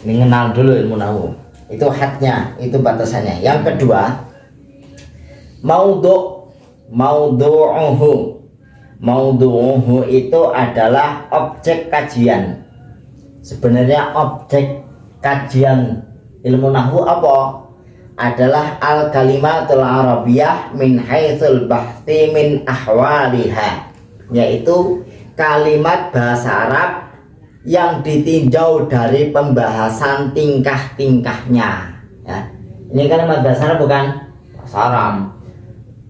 Ini kenal dulu ilmu nahwu. Itu hadnya, itu batasannya. Yang kedua, maudhu'uhu. Maudhu'uhu itu adalah objek kajian. Sebenarnya objek kajian ilmu nahwu apa? Adalah al-kalimatul arabiyah min haitsul bahthi min ahwaliha, yaitu kalimat bahasa Arab yang ditinjau dari pembahasan tingkah-tingkahnya ya. Ini kalimat bahasa Arab bukan bahasa Arab.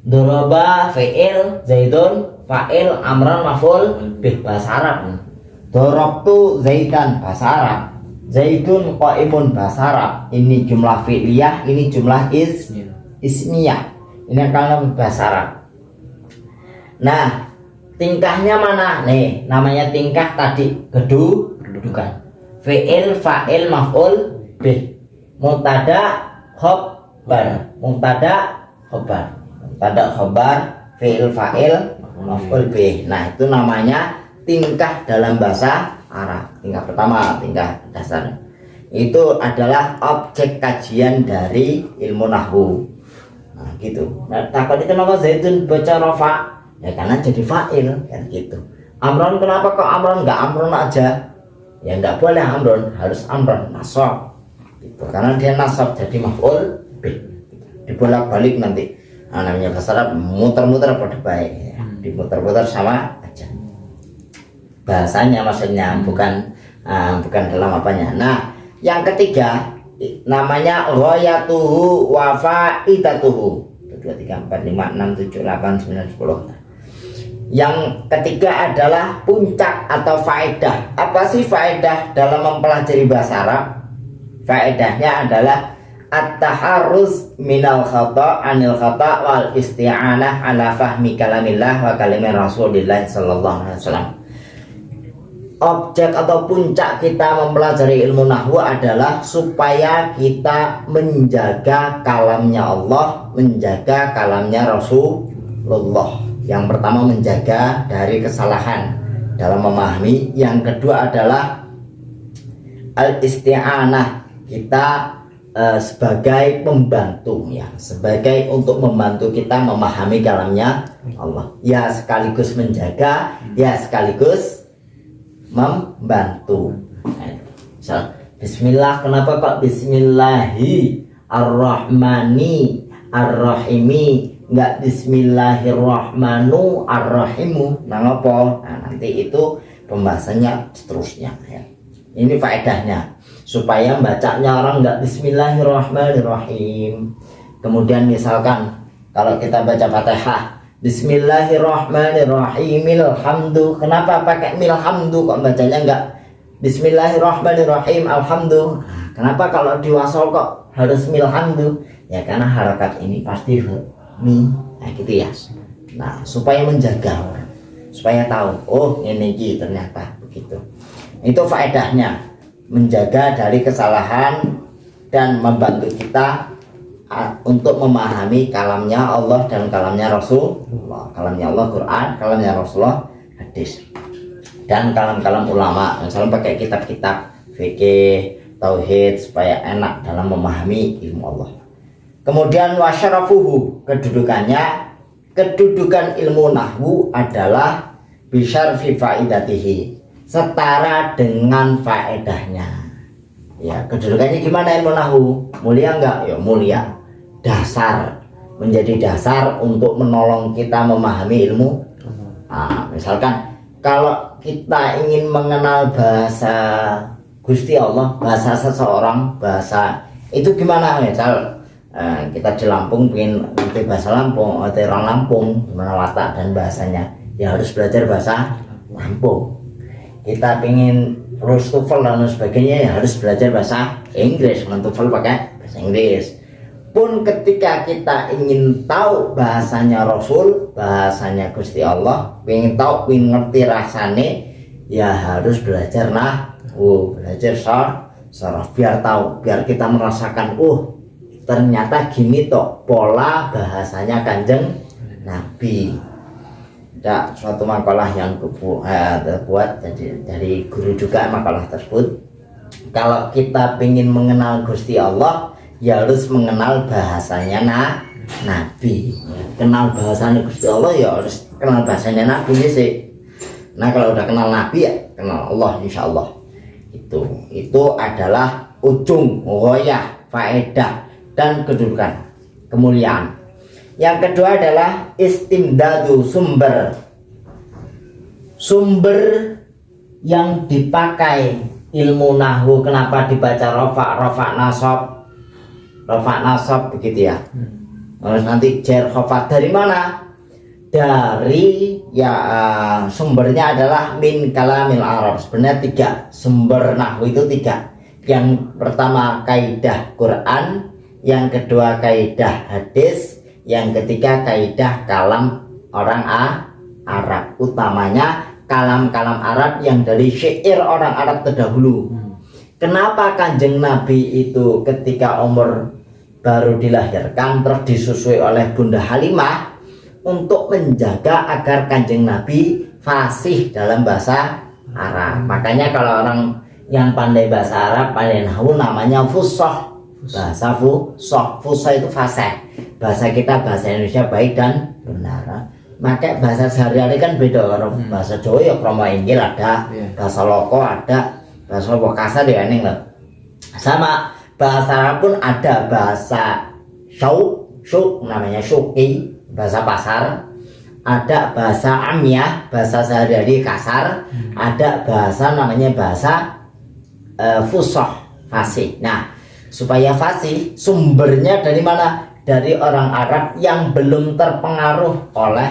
Doroba fi'il, zaidun fa'il, amran maf'ul bih, bahasa Arab. Dorobtu zaidan, bahasa Arab. Zaidun qaimun, bahasa Arab. Ini jumlah fi'liyah, ini jumlah ismiyah. Ini kalimat bahasa Arab. Nah, tingkahnya mana? Nih, namanya tingkah tadi kedudukan. Fi'il, fa'il, maf'ul bih. Mubtada, khobar. Mubtada, khobar. Mubtada, khobar, fi'il, fa'il, maf'ul bih. Nah, itu namanya tingkah dalam bahasa Arab. Tingkah pertama, tingkah dasar. Itu adalah objek kajian dari ilmu nahwu. Nah, gitu. Nah, takut itu nama Zaidun baca rofa, ya karena jadi fa'il kan gitu. Amron, kenapa kok amron, nggak amron aja? Ya nggak boleh amron, harus amron nasab gitu. Karena dia nasab jadi maf'ul bih. Dibolak-balik nanti. Nah, namanya bahasa Arab muter-muter pada baik ya. Dimuter-muter sama aja. Bahasanya maksudnya bukan dalam apanya. Nah, yang ketiga namanya ghayatuhu wa faidatuhu. 2 3 4 5 6 7 8 9 10. Yang ketiga adalah puncak atau faedah. Apa sih faedah dalam mempelajari bahasa Arab? Faedahnya adalah at-taharruz minal khata' anil khata' wal isti'anah ala fahmi kalamillah wa kalimir Rasulillah sallallahu alaihi wasallam. Objek atau puncak kita mempelajari ilmu nahwu adalah supaya kita menjaga kalamnya Allah, menjaga kalamnya Rasulullah. Yang pertama menjaga dari kesalahan dalam memahami. Yang kedua adalah al-isti'anah, kita sebagai pembantu ya, sebagai untuk membantu kita memahami kalamnya Allah. Ya sekaligus menjaga, ya sekaligus membantu. Misal, bismillah, kenapa kok bismillahi ar-rahmani ar-rahimi, enggak bismillahirrahmanu ar-rahimu? Nah, apa? Nah, nanti itu pembahasannya seterusnya ya. Ini faedahnya supaya bacanya orang enggak bismillahirrahmanirrahim. Kemudian misalkan kalau kita baca Fatihah bismillahirrahmanirrahim alhamdu, kenapa pakai milhamdu kok bacanya enggak bismillahirrahmanirrahim alhamdu? Kenapa kalau di wasol kok harus milhamdu? Ya karena harakat ini pasti mi, nah gitu ya. Nah, supaya menjaga orang, supaya tahu, oh ini ternyata begitu. Itu faedahnya, menjaga dari kesalahan dan membantu kita untuk memahami kalamnya Allah dan kalamnya Rasulullah. Kalamnya Allah Quran, kalamnya Rasulullah hadis, dan kalam-kalam ulama. Misalnya pakai kitab-kitab fikih, tauhid, supaya enak dalam memahami ilmu Allah. Kemudian wasyarafuhu, kedudukan ilmu nahwu adalah bisyarfi faidatihi, setara dengan faedahnya. Ya, kedudukannya gimana ilmu nahwu? Mulia enggak? Ya mulia. Dasar, menjadi dasar untuk menolong kita memahami ilmu. Nah, misalkan kalau kita ingin mengenal bahasa Gusti Allah, bahasa seseorang, bahasa itu gimana? Misal kita di Lampung ingin ngerti bahasa Lampung, ngerti orang Lampung, gimana watak dan bahasanya, ya harus belajar bahasa Lampung. Kita ingin terus TOEFL dan sebagainya, ya harus belajar bahasa Inggris. Kalau TOEFL pakai bahasa Inggris. Pun ketika kita ingin tahu bahasanya Rasul, bahasanya Gusti Allah, ingin tahu, ingin ngerti rasane, ya harus belajar nahwu, belajar saraf, biar tahu, biar kita merasakan, ternyata gini toh pola bahasanya Kanjeng Nabi. Ada suatu makalah yang terbuat dari guru juga, makalah tersebut kalau kita ingin mengenal Gusti Allah ya harus mengenal bahasanya Nabi. Kenal bahasanya Gusti Allah ya harus kenal bahasanya Nabi sih. Nah kalau udah kenal Nabi ya kenal Allah insya Allah. Itu adalah ujung, ghoyah, faedah dan kedudukan, kemuliaan. Yang kedua adalah istimdadu, sumber yang dipakai ilmu nahwu. Kenapa dibaca rofa nasab begitu ya. Nanti jar khafat dari mana? Dari sumbernya adalah min kalamil Arab. Sebenarnya 3 sumber nahwu itu 3. Yang pertama kaidah Quran, yang kedua kaidah hadis, yang ketiga kaidah kalam orang Arab. Utamanya kalam-kalam Arab yang dari syair orang Arab terdahulu. Kenapa Kanjeng Nabi itu ketika umur baru dilahirkan terus disusui oleh Bunda Halimah untuk menjaga agar Kanjeng Nabi fasih dalam bahasa Arab. Makanya kalau orang yang pandai bahasa Arab, pandai nahwu, namanya fusah. Bahasa fusah itu fasih. Bahasa kita, bahasa Indonesia baik dan benar. Maka bahasa sehari-hari kan beda. Kalau bahasa Jawa ya kromo inggil ada, bahasa loko ada, bahasa loko kasar ya aneh lah. Sama bahasa Arab pun ada bahasa syuk namanya syuki, bahasa pasar, ada bahasa amiyah, bahasa sehari-hari kasar, ada bahasa namanya bahasa fusah, fasih. Nah, supaya fasih sumbernya dari mana? Dari orang Arab yang belum terpengaruh oleh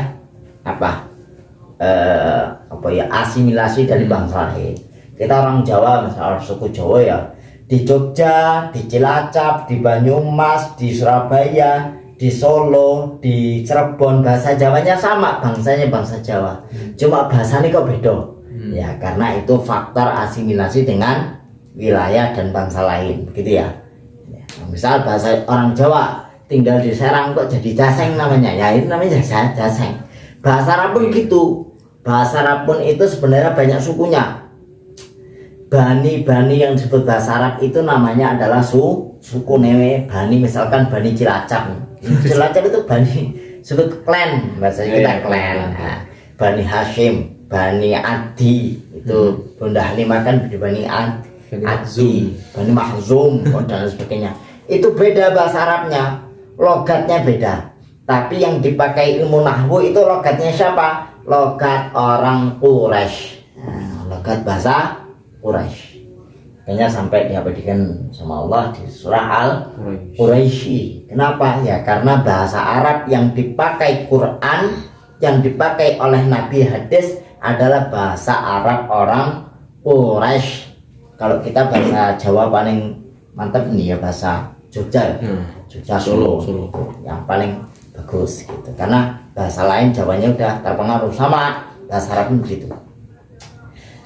asimilasi dari bangsa lain. Kita orang Jawa, misalnya suku Jawa ya, di Jogja, di Cilacap, di Banyumas, di Surabaya, di Solo, di Cirebon, bahasa Jawanya sama, bangsanya bangsa Jawa. Cuma bahasanya kok beda. Ya, karena itu faktor asimilasi dengan wilayah dan bangsa lain, begitu ya. Misal bahasa orang Jawa tinggal di Serang kok jadi Jaseng namanya, ya itu namanya Jaseng. Bahasa Arab pun gitu. Bahasa Arab pun itu sebenarnya banyak sukunya. Bani yang disebut bahasa Arab itu namanya adalah suku Newe, Bani, misalkan Bani Cilacap. Cilacap itu Bani, sebut klan, bahasa kita klan. Nah, Bani Hashim, Bani Adi, itu Bunda Halimah kan Bani Adi, Bani Mahzum dan sebagainya. Itu beda bahasa Arabnya, logatnya beda. Tapi yang dipakai ilmu nahwu itu logatnya siapa? Logat orang Quraisy. Nah, logat bahasa Quraisy. Kayaknya sampai diabadikan sama Allah di surah Al-Quraisy. Kenapa? Ya karena bahasa Arab yang dipakai Quran, yang dipakai oleh Nabi hadis adalah bahasa Arab orang Quraisy. Kalau kita bahasa Jawa paling mantap nih ya bahasa Jogja, Jogja Solo. Yang paling bagus gitu. Karena bahasa lain Jawanya udah terpengaruh sama bahasa Arab pun begitu.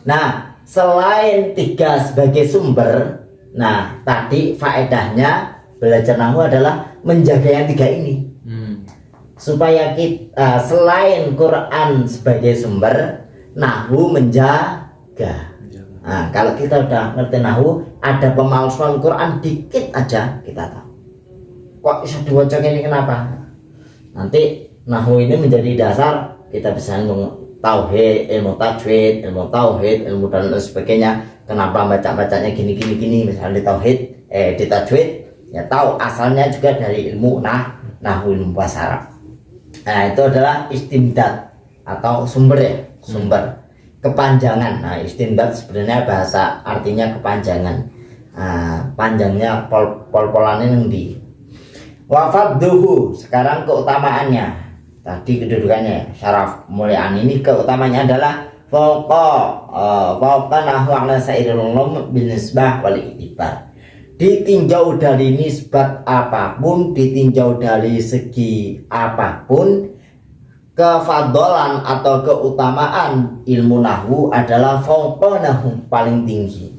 Nah, selain 3 sebagai sumber, nah tadi faedahnya belajar nahwu adalah menjaga yang 3 ini. Supaya kita selain Quran sebagai sumber, nahwu menjaga. Nah, kalau kita udah ngerti nahwu, ada pemalsuan Quran dikit aja kita tahu. Kok bisa diwaca ini kenapa? Nanti nahwu ini menjadi dasar kita bisa tauhid, ilmu tajwid, ilmu tauhid, ilmu dan sebagainya. Kenapa baca-bacanya gini misalnya di tauhid, di tajwid, ya tahu asalnya juga dari ilmu nahwu, ilmu bahasa Arab. Nah, itu adalah istimdad atau sumber ya, sumber kepanjangan. Nah, istimdad sebenarnya bahasa artinya kepanjangan. Panjangnya pol-polannya yang di wafadduhu. Sekarang keutamaannya, tadi kedudukannya syaraf muliaan, ini keutamaannya adalah fauqa nahwu ala sairil ulum bin nisbah wal itibar. Ditinjau dari nisbat apapun, ditinjau dari segi apapun, kefadolan atau keutamaan ilmu nahwu adalah fauqa nahwu, paling tinggi.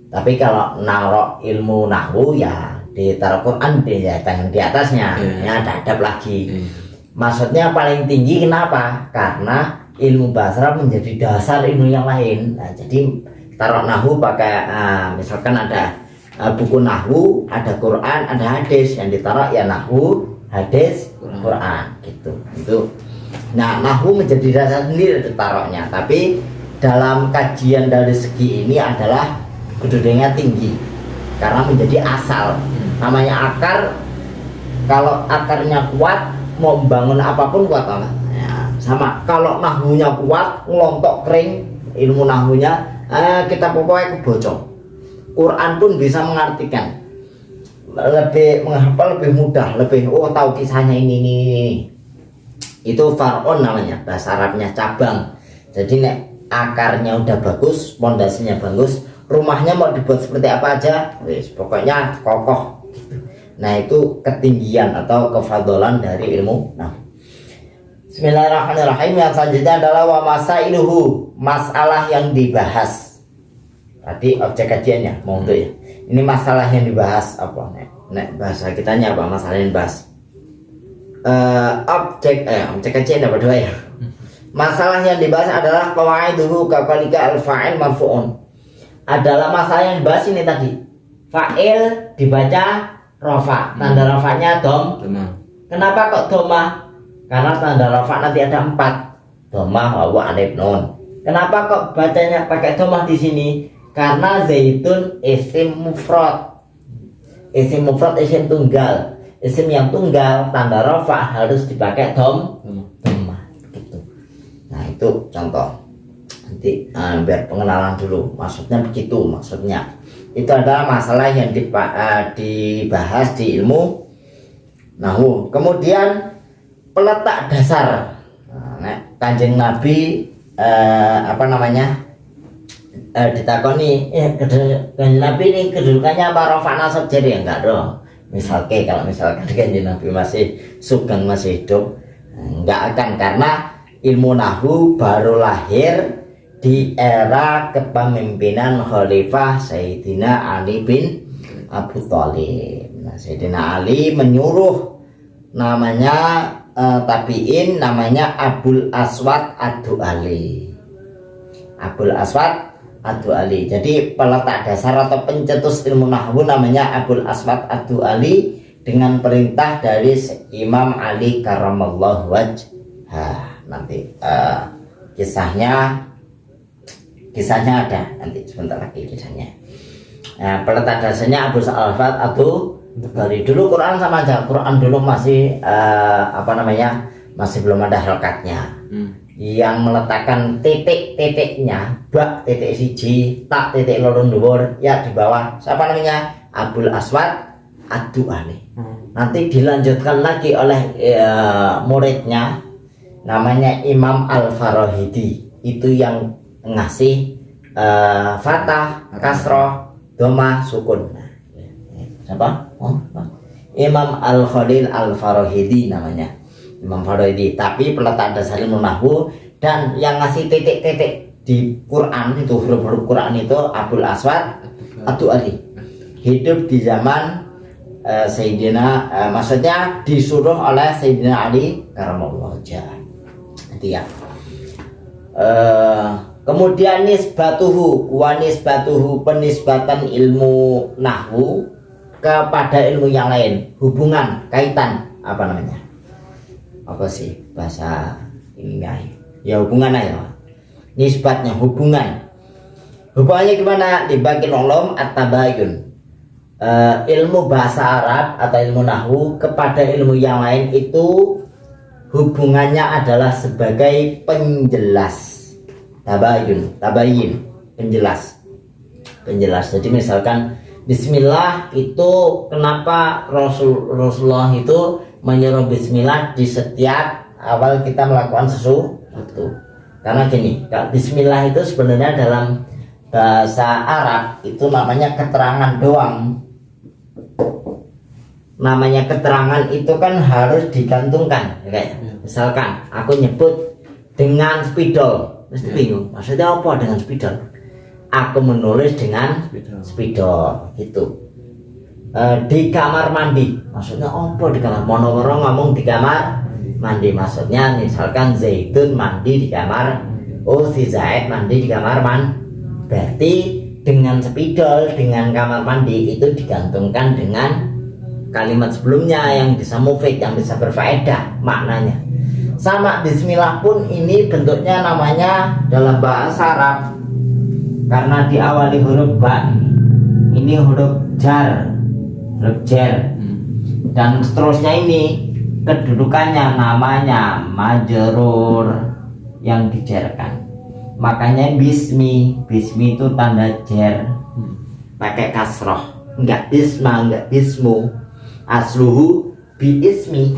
Tapi kalau narok ilmu nahwu ya ditaruh Quran ya jangan di atasnya, ya dadap lagi. Maksudnya paling tinggi kenapa? Karena ilmu bahasa Arab menjadi dasar ilmu yang lain. Nah, jadi taruh nahu pakai misalkan ada buku nahu, ada Quran, ada hadis, yang ditaruh ya nahu, hadis, Quran gitu. Itu. Nah, nahu menjadi dasar sendiri ditaruhnya, tapi dalam kajian dari segi ini adalah kedudukannya tinggi karena menjadi asal. Namanya akar, kalau akarnya kuat mau membangun apapun kuat banget ya, sama kalau nahunya kuat ngelontok kering ilmu nahunya kita pokoknya kebocor. Quran pun bisa mengartikan, lebih menghafal lebih mudah, lebih tahu kisahnya ini. Itu far'on namanya, bahasa Arabnya cabang. Jadi nek akarnya udah bagus, pondasinya bagus, rumahnya mau dibuat seperti apa aja pokoknya kokoh gitu. Nah, itu ketinggian atau kefadolan dari ilmu. Nah, bismillahirrahmanirrahim. Yang selanjutnya adalah wa masailuhu, masalah yang dibahas. Tadi objek kajiannya mau untuk ya. Ini masalah yang dibahas apa? Nek bahasa kitanya apa masalah yang dibahas? Objek kajian dapat dua ya. Masalah yang dibahas adalah qawaiduhu kaqalika al-fa'il marfu'un. Adalah masalah yang dibahas ini tadi. Fa'il dibaca rofa, tanda rofanya dom. Kenapa kok doma? Karena tanda rofa nanti ada 4, doma, wawu, alif, nun. Kenapa kok bacanya pakai doma di sini? Karena zaitun isim mufrad. Isim mufrad isim tunggal. Isim yang tunggal tanda rofa harus dipakai doma gitu. Nah, itu contoh. Nanti biar pengenalan dulu. Maksudnya begitu maksudnya. Itu adalah masalah yang dibahas di ilmu nahu. Kemudian peletak dasar. Kanjeng Nabi ditakoni Kanjeng Nabi ini kedudukannya apa, rofa nasab jadi enggak dong. Kalau misalkan Kanjeng Nabi masih sugeng, masih hidup, enggak akan, karena ilmu nahu baru lahir di era kepemimpinan Khalifah Sayyidina Ali bin Abu Thalib. Nah, Sayyidina Ali menyuruh namanya tabi'in namanya Abul Aswad Ad-Du'ali. Abul Aswad Ad-Du'ali. Jadi peletak dasar atau pencetus ilmu nahwu namanya Abul Aswad Ad-Du'ali dengan perintah dari Imam Ali karramallahu wajhah. Nanti kisahnya ada nanti sebentar lagi kisahnya. Nah, peletak dasarnya Abu Aswad Ad-Du'ali. Dulu Quran sama aja, Quran dulu masih masih belum ada harokatnya. Yang meletakkan titik-titiknya, bak titik siji, tak titik loro dhuwur, ya di bawah siapa namanya? Abul Aswad Ad-Du'ali. Nanti dilanjutkan lagi oleh muridnya namanya Imam Al-Farahidi. Itu yang ngasih fatah, kasroh, doma, sukun. Siapa? Imam Al-Khalil Al-Farahidi namanya, Imam Farahidi. Tapi peletak dasar ilmu nahwu dan yang ngasih titik-titik di Quran itu, huruf-huruf Quran itu Abul Aswad Ad-Du'ali. Hidup di zaman maksudnya disuruh oleh Sayyidina Ali karramallahu wajhah. Itu ya. Kemudian nisbatuhu penisbatan ilmu nahwu kepada ilmu yang lain, hubungan, kaitan, apa namanya? Apa sih bahasa ilmiah? Ya hubungan aja. Nisbatnya hubungan. Hubungannya gimana? Dibagi ulum at-tabayun. Ilmu bahasa Arab atau ilmu nahwu kepada ilmu yang lain itu hubungannya adalah sebagai penjelas. Tabayun, penjelas. Jadi misalkan Bismillah itu kenapa Rasulullah itu menyuruh Bismillah di setiap awal kita melakukan sesuatu? Karena gini, Bismillah itu sebenarnya dalam bahasa Arab itu namanya keterangan doang. Namanya keterangan itu kan harus digantungkan, kayak misalkan aku nyebut dengan spidol. Mesti bingung, maksudnya apa dengan spidol? Aku menulis dengan spidol gitu. Di kamar mandi, maksudnya apa di kamar? Mono-mono ngomong di kamar mandi, maksudnya misalkan Zaitun mandi di kamar, si Zaid mandi di kamar berarti dengan spidol, dengan kamar mandi itu digantungkan dengan kalimat sebelumnya yang bisa mufid, yang bisa berfaedah maknanya. Sama bismillah pun ini bentuknya namanya dalam bahasa Arab karena diawali huruf ba, ini huruf jar, dan seterusnya ini kedudukannya namanya majrur yang dijarkan. Makanya bismi itu tanda jar pakai kasroh, enggak bisma, enggak bismu. Asluhu bi ismi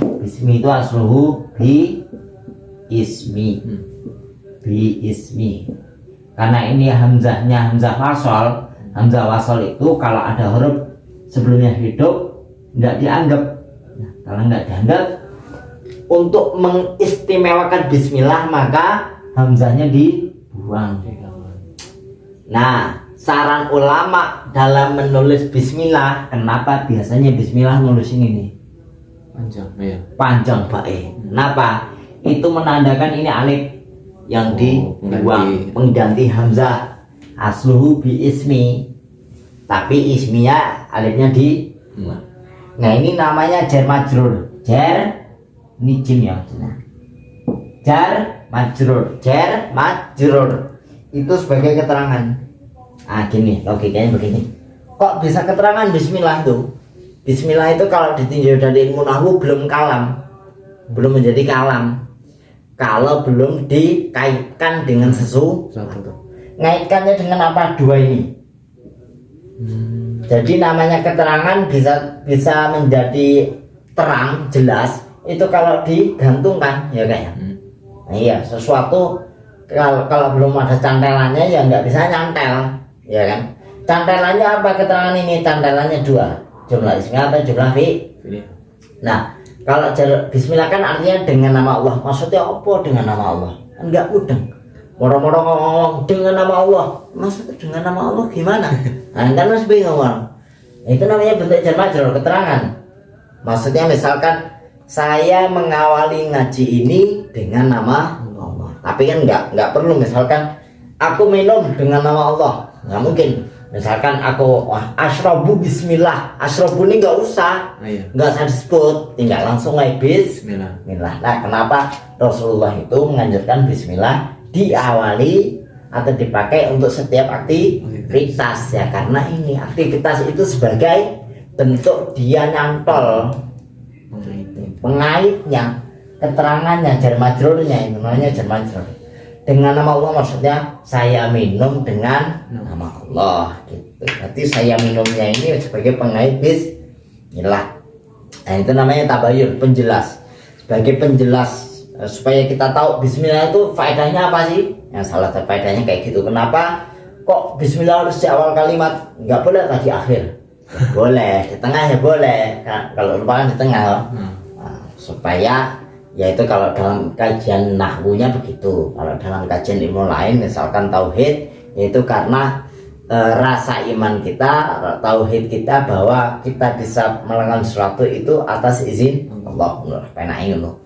itu asluhu bi ismi karena ini hamzahnya hamzah wasol itu kalau ada huruf sebelumnya hidup enggak dianggap. Nah, kalau enggak dianggap, untuk mengistimewakan bismillah maka hamzahnya dibuang. Nah, saran ulama dalam menulis bismillah, kenapa biasanya bismillah nulis ini nih panjang bae. Kenapa? Itu menandakan ini alif yang dibuang, pengganti hamzah. Asluhu bi ismi, tapi isminya alifnya dibuang. Nah, ini namanya jar majrur. Jar ini jim ya, jar majrur itu sebagai keterangan. Gini logikanya begini, kok bisa keterangan bismillah itu? Bismillah itu kalau ditinjau dari ilmu nahwu belum kalam, belum menjadi kalam kalau belum dikaitkan dengan sesuatu. Ngaitkannya dengan apa? Dua ini. Jadi namanya keterangan bisa menjadi terang jelas itu kalau digantungkan, ya kayak. Nah, iya, sesuatu kalau belum ada cantelannya ya nggak bisa nyantel, ya kan? Cantelannya apa keterangan ini? Cantelannya dua, jumlah ismi atau jumlah fi'il. Nah, kalau bismillah kan artinya dengan nama Allah. Maksudnya apa dengan nama Allah? Enggak mudeng. Moro-moro ngomong dengan nama Allah. Maksudnya dengan nama Allah gimana? Nah, kan masih bingung orang. Itu namanya bentuk jar majrur, keterangan. Maksudnya misalkan saya mengawali ngaji ini dengan nama Allah. Tapi kan enggak perlu misalkan aku minum dengan nama Allah. Nggak mungkin. Misalkan aku asyrabu bismillah, asyrabu ini nggak usah, nggak usah disebut, tinggal langsung aja bismillah. Nah, kenapa Rasulullah itu menganjurkan bismillah diawali atau dipakai untuk setiap aktivitas ya? Karena ini aktivitas itu sebagai bentuk dia nyantol pengaitnya, keterangannya, jar majrurnya, itu namanya jar majrur. Dengan nama Allah maksudnya saya minum dengan nama Allah gitu. Berarti saya minumnya ini sebagai pengait bismillah. Nah, itu namanya tabayun, penjelas. Sebagai penjelas supaya kita tahu bismillah itu faedahnya apa sih? Yang salah satu faedahnya kayak gitu. Kenapa kok bismillah harus di awal kalimat? Enggak boleh di akhir. Boleh, di tengah ya boleh. Kalau lupa di tengah. Nah, supaya yaitu kalau dalam kajian nahwunya begitu. Kalau dalam kajian ilmu lain misalkan tauhid, yaitu karena rasa iman kita, tauhid kita bahwa kita bisa melakukan sesuatu itu atas izin Allah. Penak ini loh.